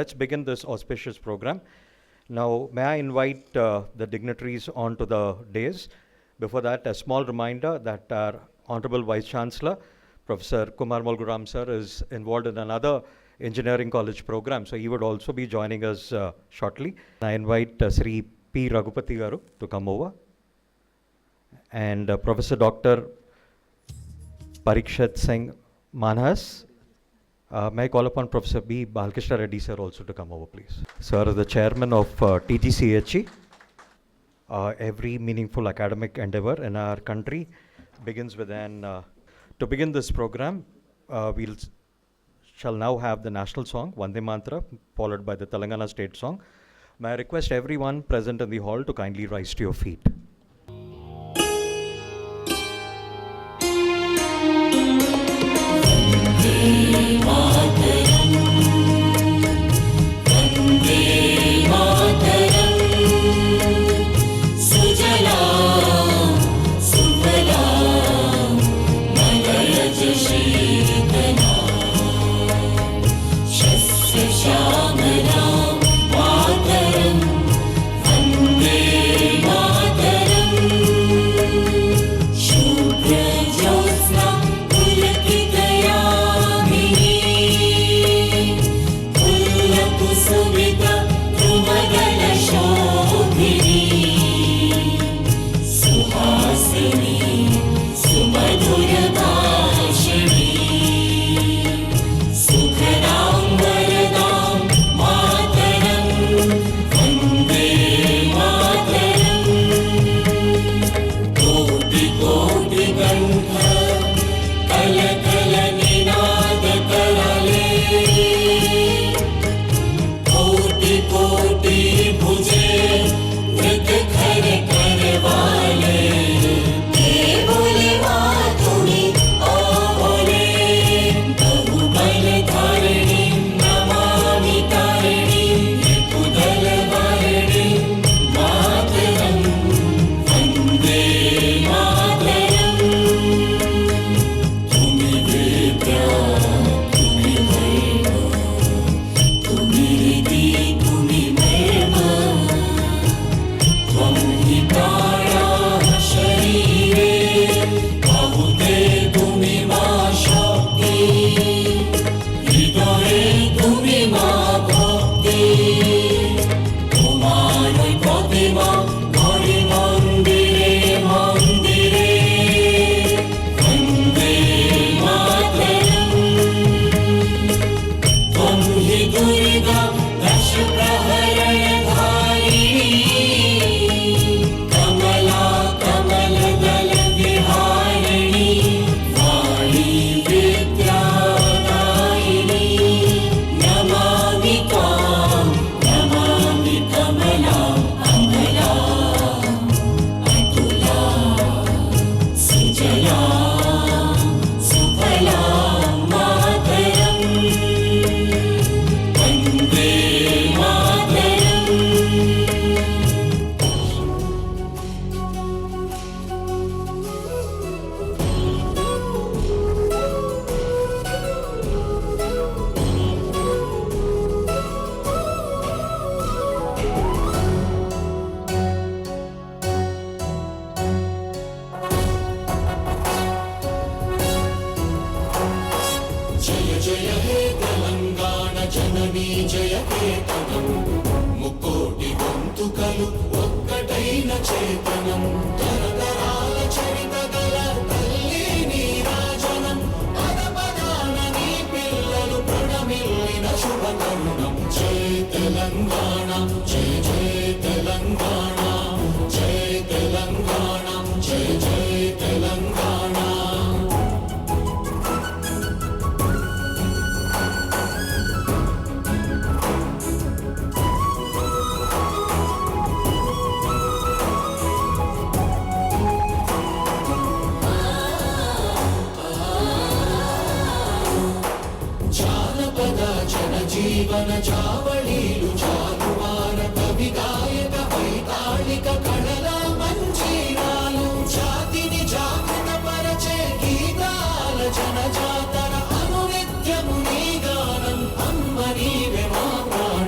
let's begin this auspicious program. Now, may I invite the dignitaries onto the dais. Before that, a small reminder that our Honorable Vice Chancellor, Professor Kumar Molguram sir, is involved in another engineering college program, so he would also be joining us shortly. I invite Sri P. Raghupati Garu to come over, and Professor Dr. Parikshit Singh Manhas. May I call upon Professor B. Balkrishna Reddy sir also to come over, please. Sir is the chairman of TTCHE. Every meaningful academic endeavor in our country begins with to begin this program, we shall now have the national song, Vande Mantra, followed by the Telangana state song. May I request everyone present in the hall to kindly rise to your feet. జీవన చావళీలు చాలువార కవి గాయక వైతాళిక కళల మంజీరాలు జాతిని జాగృత పరచే గీతాల జన జాతర అనునిత్యము నీ గానం అమ్మ నీవే మా ప్రాణం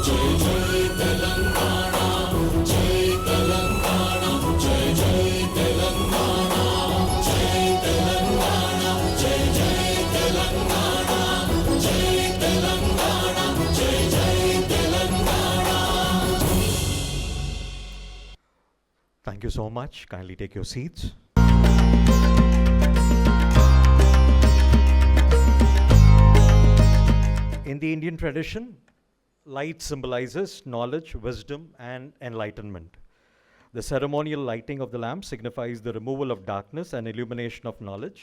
జై జై తెలంగాణ జై తెలంగాణ జై జై తెలంగాణ జై తెలంగాణ జై జై తెలంగాణ జై తెలంగాణ జై జై Telangana. Thank you so much. Kindly take your seats. In the Indian tradition, light symbolizes knowledge, wisdom, and enlightenment. The ceremonial lighting of the lamp signifies the removal of darkness and illumination of knowledge.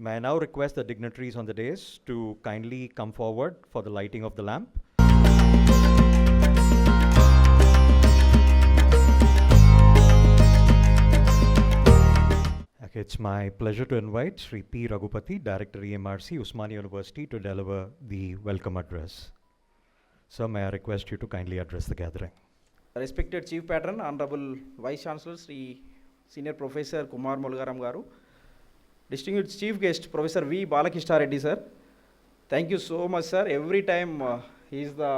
May I now request the dignitaries on the dais to kindly come forward for the lighting of the lamp. Okay, it's my pleasure to invite Sri P. Raghupati, Director EMRC, Usmania University, to deliver the welcome address. Sir, may I request you to kindly address the gathering. Respected Chief Patron, Honorable Vice Chancellor, Sri Senior Professor Kumar Mulgaram Garu, Distinguished Chief Guest, Professor V. Balakishna Reddy, sir. Thank you so much, sir. Every time he is the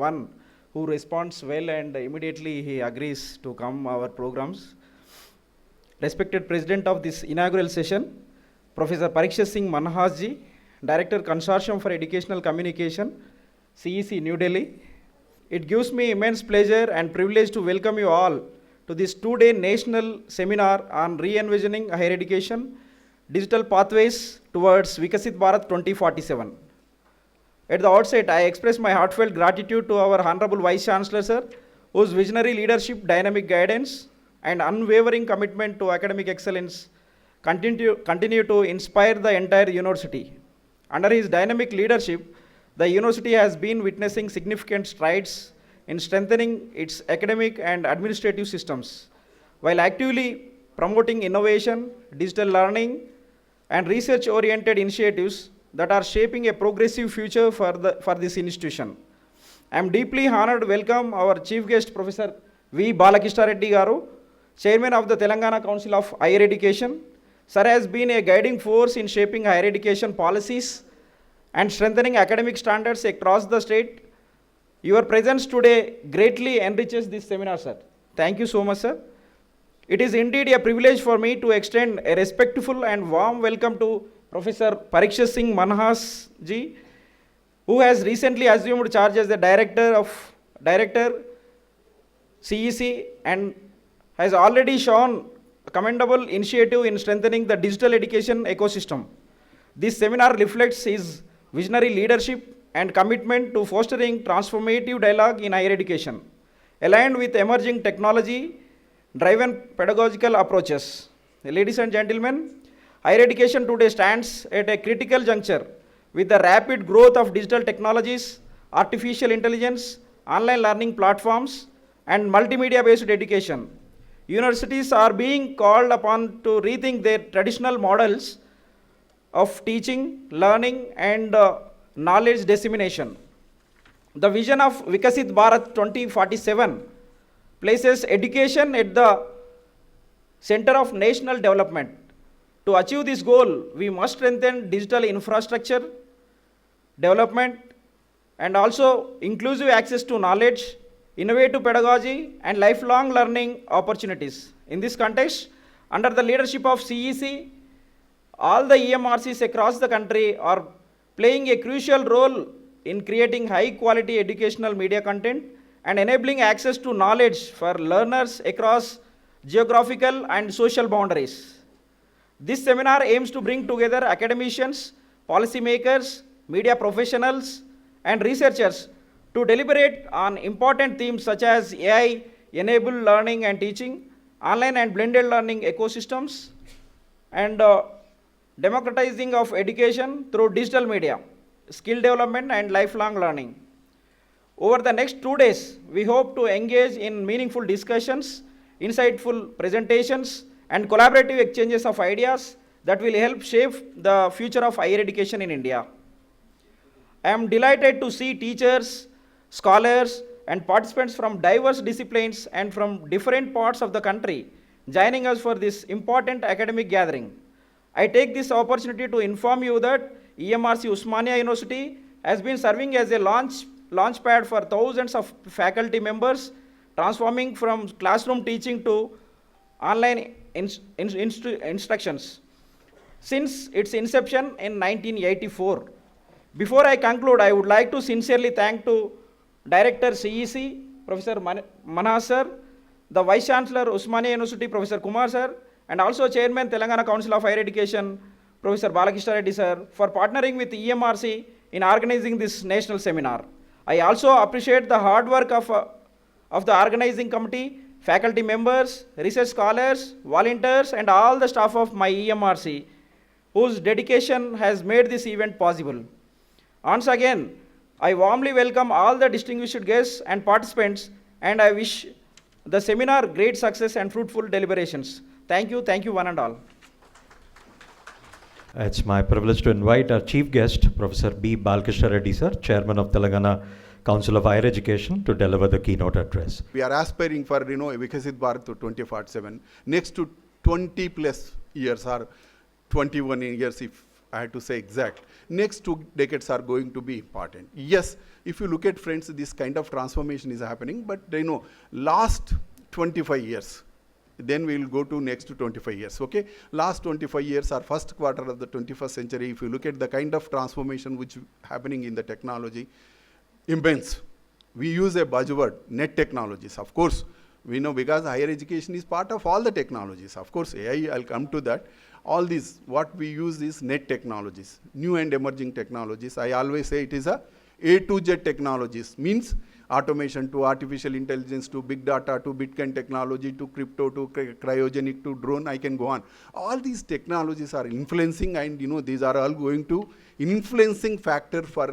one who responds well and immediately he agrees to come our programs. Respected President of this inaugural session, Professor Parikshit Singh Manhas ji, Director Consortium for Educational Communication, CEC New Delhi. It gives me immense pleasure and privilege to welcome you all to this two-day national seminar on re-envisioning higher education, digital pathways towards Viksit Bharat 2047. At the outset, I express my heartfelt gratitude to our Honorable Vice Chancellor, sir, whose visionary leadership, dynamic guidance, and unwavering commitment to academic excellence continue to inspire the entire university. Under his dynamic leadership, the university has been witnessing significant strides in strengthening its academic and administrative systems, while actively promoting innovation, digital learning, and research-oriented initiatives that are shaping a progressive future for this institution. I am deeply honored to welcome our chief guest, Professor V. Balakishna Reddy Garu, Chairman of the Telangana Council of Higher Education. Sir has been a guiding force in shaping higher education policies and strengthening academic standards across the state. Your presence today greatly enriches this seminar, sir. Thank you so much, sir. It is indeed a privilege for me to extend a respectful and warm welcome to Professor Parikshit Singh Manhas ji, who has recently assumed charge as the Director CEC and has already shown a commendable initiative in strengthening the digital education ecosystem. This seminar reflects his visionary leadership and commitment to fostering transformative dialogue in higher education, aligned with emerging technology-driven pedagogical approaches. Ladies and gentlemen, higher education today stands at a critical juncture with the rapid growth of digital technologies, artificial intelligence, online learning platforms, and multimedia-based education. Universities are being called upon to rethink their traditional models of teaching, learning, and knowledge dissemination. The vision of Viksit Bharat 2047 places education at the center of national development. To achieve this goal, we must strengthen digital infrastructure development and also inclusive access to knowledge, innovative pedagogy, and lifelong learning opportunities. In this context, under the leadership of CEC, all the EMRCs across the country are playing a crucial role in creating high-quality educational media content and enabling access to knowledge for learners across geographical and social boundaries. This seminar aims to bring together academicians, policymakers, media professionals, and researchers to deliberate on important themes such as AI-enabled learning and teaching, online and blended learning ecosystems, and democratizing of education through digital media, skill development, and lifelong learning. Over the next 2 days, we hope to engage in meaningful discussions, insightful presentations, and collaborative exchanges of ideas that will help shape the future of higher education in India. I am delighted to see teachers, scholars, and participants from diverse disciplines and from different parts of the country joining us for this important academic gathering. I take this opportunity to inform you that EMRC Usmania University has been serving as a launchpad for thousands of faculty members, transforming from classroom teaching to online instructions since its inception in 1984. Before I conclude, I would like to sincerely thank to Director CEC, Professor Manhas sir, the Vice Chancellor Usmania University, Professor Kumar sir, and also Chairman Telangana Council of Higher Education, Professor Balakrishna Reddy sir, for partnering with EMRC in organizing this national seminar. I also appreciate the hard work of the organizing committee, faculty members, research scholars, volunteers, and all the staff of my EMRC, whose dedication has made this event possible. Once again, I warmly welcome all the distinguished guests and participants, and I wish the seminar great success and fruitful deliberations. Thank you, one and all. It's my privilege to invite our chief guest, Professor B. Balakrishna Reddy sir, Chairman of Telangana Council of Higher Education, to deliver the keynote address. We are aspiring for, Viksit Bharat to 2047. Next to 20 plus years or 21 years, if I had to say exact. Next 2 decades are going to be important. Yes, if you look at, friends, this kind of transformation is happening, but last 25 years, then we will go to next to 25 years, okay? Last 25 years or first quarter of the 21st century, if you look at the kind of transformation which is happening in the technology, immense. We use a buzzword, net technologies. Of course, we know because higher education is part of all the technologies. Of course, AI, I'll come to that. All these, what we use is net technologies, new and emerging technologies. I always say it is a to Z technologies, means automation to artificial intelligence to big data to Bitcoin technology to crypto to cryogenic to drone, I can go on. All these technologies are influencing, and these are all going to influencing factor for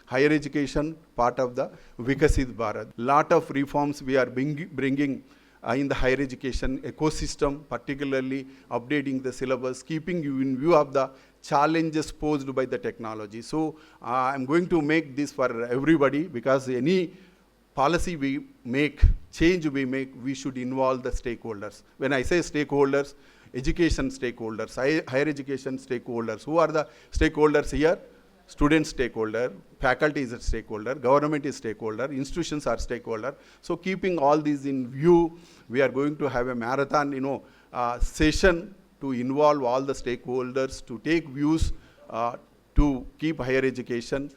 higher education, part of the Viksit Bharat. Lot of reforms we are bringing in the higher education ecosystem, particularly updating the syllabus, keeping you in view of the challenges posed by the technology. So I'm going to make this for everybody, because any policy we make, change we make, we should involve the stakeholders. When I say stakeholders, education stakeholders, higher education stakeholders. Who are the stakeholders here? Student stakeholder, faculty is a stakeholder, government is stakeholder, institutions are stakeholder. So keeping all these in view, we are going to have a marathon, session to involve all the stakeholders, to take views, to keep higher education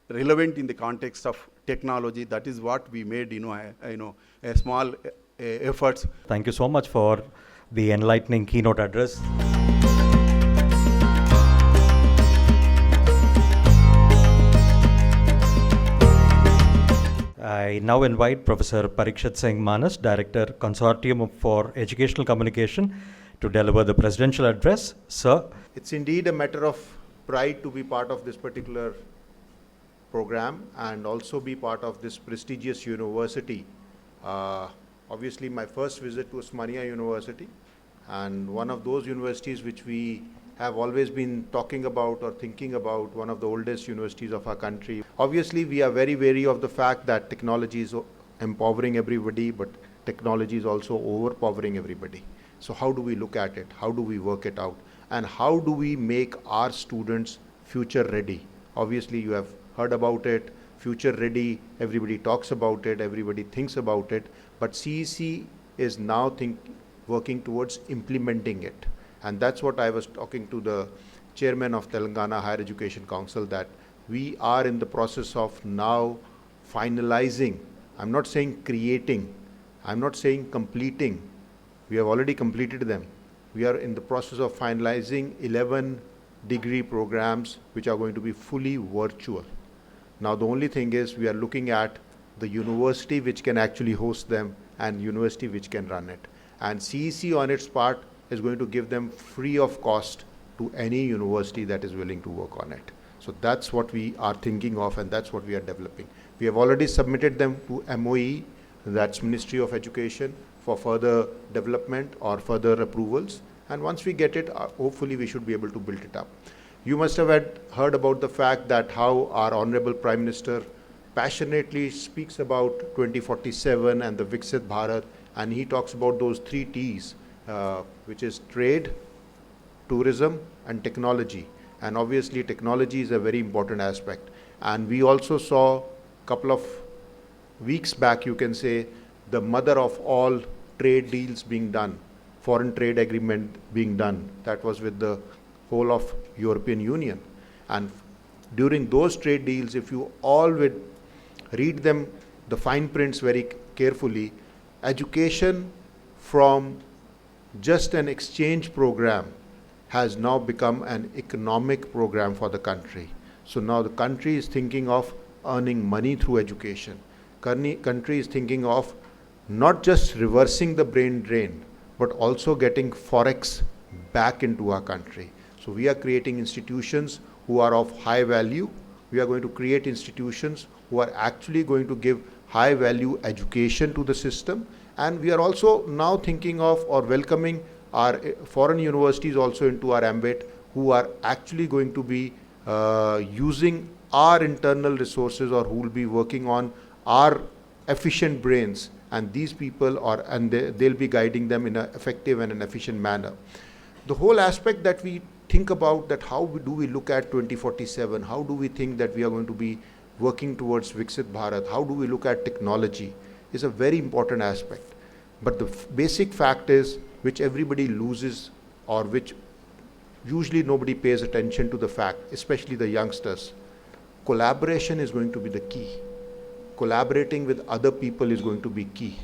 relevant in the context of technology. That is what we made, a small efforts. Thank you so much for the enlightening keynote address. I now invite Professor Viksit Singh Manas, Director, Consortium for Educational Communication, to deliver the presidential address. Sir. It's indeed a matter of pride to be part of this particular program and also be part of this prestigious university. Obviously, my first visit to Usmania University, and one of those universities which we have always been talking about or thinking about, one of the oldest universities of our country. Obviously, we are very wary of the fact that technology is empowering everybody, but technology is also overpowering everybody. So how do we look at it? How do we work it out? And how do we make our students future ready? Obviously, you have heard about it, future ready, everybody talks about it, everybody thinks about it, but CEC is now working towards implementing it. And that's what I was talking to the chairman of Telangana Higher Education Council, that we are in the process of now finalizing. I'm not saying creating, I'm not saying completing. We have already completed them. We are in the process of finalizing 11 degree programs which are going to be fully virtual. Now the only thing is we are looking at the university which can actually host them and university which can run it. And CEC on its part is going to give them free of cost to any university that is willing to work on it. So that's what we are thinking of, and that's what we are developing. We have already submitted them to MOE, that's Ministry of Education, for further development or further approvals. And once we get it, hopefully we should be able to build it up. You must have heard about the fact that how our Honorable Prime Minister passionately speaks about 2047 and the Viksit Bharat, and he talks about those 3 T's, which is trade, tourism, and technology. And obviously technology is a very important aspect. And we also saw couple of weeks back, you can say, the mother of all trade deals being done, foreign trade agreement being done, that was with the whole of European Union. And during those trade deals, if you all would read them, the fine prints very carefully, education from just an exchange program has now become an economic program for the country. So now the country is thinking of earning money through education. Country is thinking of not just reversing the brain drain, but also getting forex back into our country. So we are creating institutions who are of high value. We are going to create institutions who are actually going to give high value education to the system. And we are also now thinking of or welcoming our foreign universities also into our ambit, who are actually going to be using our internal resources, or who will be working on our efficient brains, and these people they'll be guiding them in an effective and an efficient manner. The whole aspect that we think about, that how do we look at 2047, how do we think that we are going to be working towards Viksit Bharat, how do we look at technology, is a very important aspect. But the basic fact is, which everybody loses, or which usually nobody pays attention to the fact, especially the youngsters, collaboration is going to be the key. Collaborating with other people is going to be key.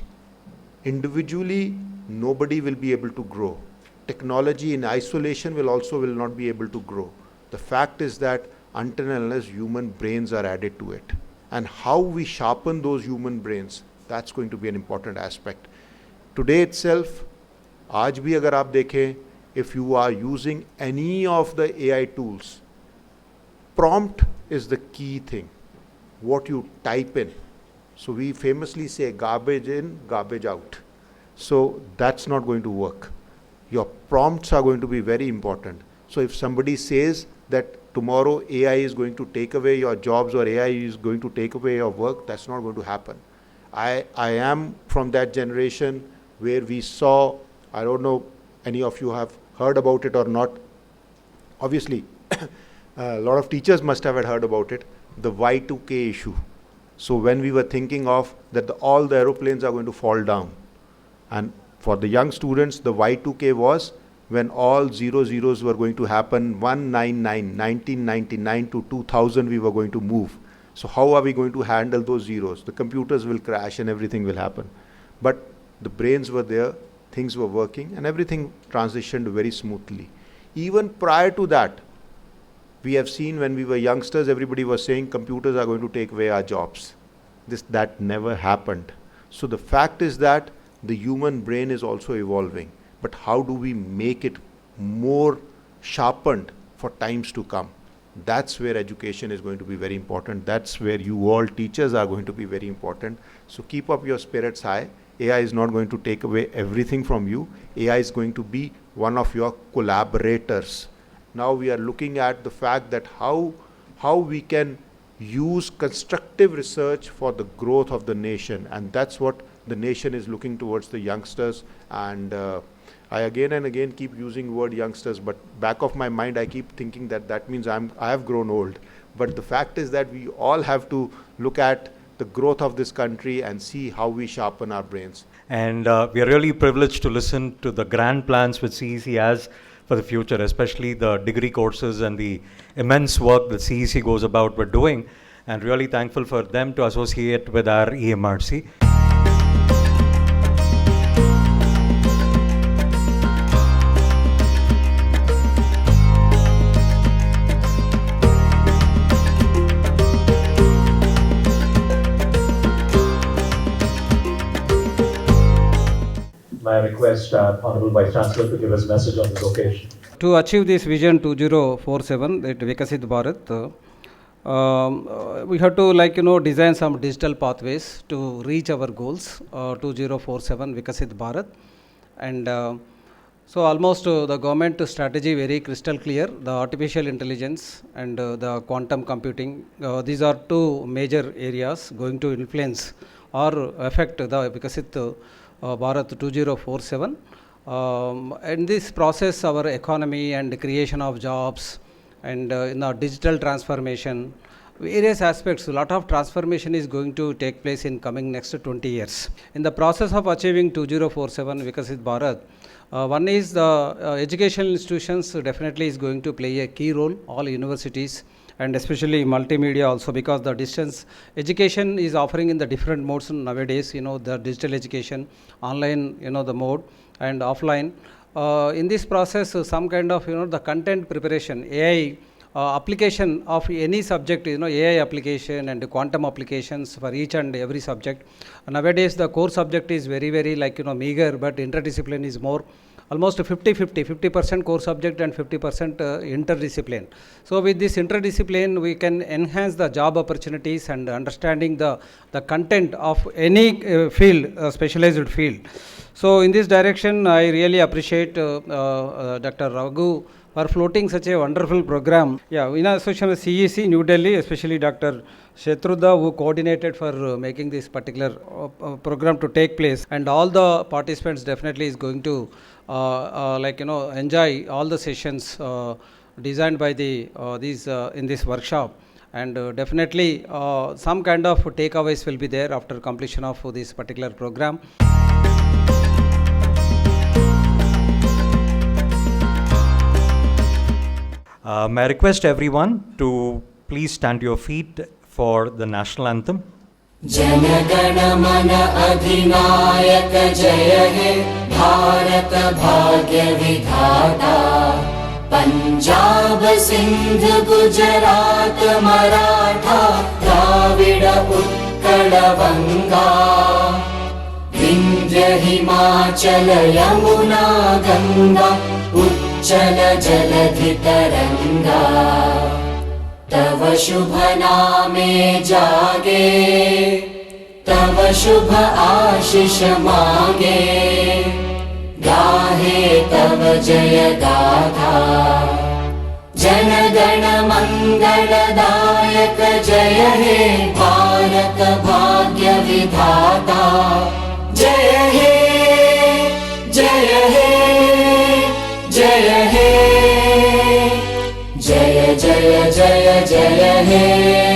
Individually, nobody will be able to grow. Technology in isolation will not be able to grow. The fact is that until and unless human brains are added to it, and how we sharpen those human brains, that's going to be an important aspect. Today itself, आज भी अगर आप देखें, if you are using any of the AI tools, prompt is the key thing. What you type in. So we famously say garbage in, garbage out. So that's not going to work. Your prompts are going to be very important. So if somebody says that tomorrow AI is going to take away your jobs, or AI is going to take away your work, that's not going to happen. I am from that generation where we saw, I don't know any of you have heard about it or not. Obviously, a lot of teachers must have heard about it, the Y2K issue. So when we were thinking of that all the aeroplanes are going to fall down, and for the young students, the Y2K was when all 00s were going to happen, 1999 to 2000 we were going to move. So how are we going to handle those zeros? The computers will crash and everything will happen. But the brains were there, things were working, and everything transitioned very smoothly. Even prior to that, we have seen when we were youngsters, everybody was saying computers are going to take away our jobs. That never happened. So the fact is that the human brain is also evolving. But how do we make it more sharpened for times to come? That's where education is going to be very important. That's where you all teachers are going to be very important. So keep up your spirits high. AI is not going to take away everything from you. AI is going to be one of your collaborators. Now we are looking at the fact that how we can use constructive research for the growth of the nation, and that's what the nation is looking towards the youngsters. And I again and again keep using word youngsters, but back of my mind I keep thinking that means I have grown old. But the fact is that we all have to look at the growth of this country and see how we sharpen our brains. And we are really privileged to listen to the grand plans which CEC has for the future, especially the degree courses and the immense work that CEC goes about with doing, and really thankful for them to associate with our EMRC. I request Honorable Vice Chancellor to give us a message on this occasion. To achieve this vision 2047, that Viksit Bharat, we have to design some digital pathways to reach our goals, 2047 Viksit Bharat. And so almost the government strategy very crystal clear, the artificial intelligence and the quantum computing, these are two major areas going to influence or affect the Viksit Bharat 2047. In this process, our economy and creation of jobs and in the digital transformation, various aspects, a lot of transformation is going to take place in coming next 20 years. In the process of achieving 2047 Viksit Bharat, one is the educational institutions definitely is going to play a key role, all universities, and especially multimedia also, because the distance education is offering in the different modes nowadays, the digital education, online, the mode, and offline. In this process, some kind of, the content preparation, AI, application of any subject, AI application and quantum applications for each and every subject. Nowadays, the core subject is very, very meager, but interdiscipline is more, almost 50% core subject and 50% interdiscipline. So with this interdiscipline, we can enhance the job opportunities and understanding the content of any field, specialized field. So in this direction, I really appreciate Dr. Raghu for floating such a wonderful program. Yeah, in association with CEC New Delhi, especially Dr. Shetruda, who coordinated for making this particular program to take place, and all the participants definitely is going to enjoy all the sessions designed by these in this workshop, and definitely some kind of takeaways will be there after completion of this particular program. May I request everyone to please stand to your feet for the national anthem. जनगण मन अधिनायक जय हे भारत भाग्य विधाता पंजाब सिंध गुजरात मराठा द्राविड उत्कल बंगा विंध्य हिमाचल यमुना गंगा उच्चल जलधि तरंगा तव शुभ नामे जागे तव शुभ आशीष मांगे गाहे तव जय गाथा जन गण मंगलदायक जय हे भारत भाग्य विधाता जय हे जय हे जय हे जय जय जय जय हे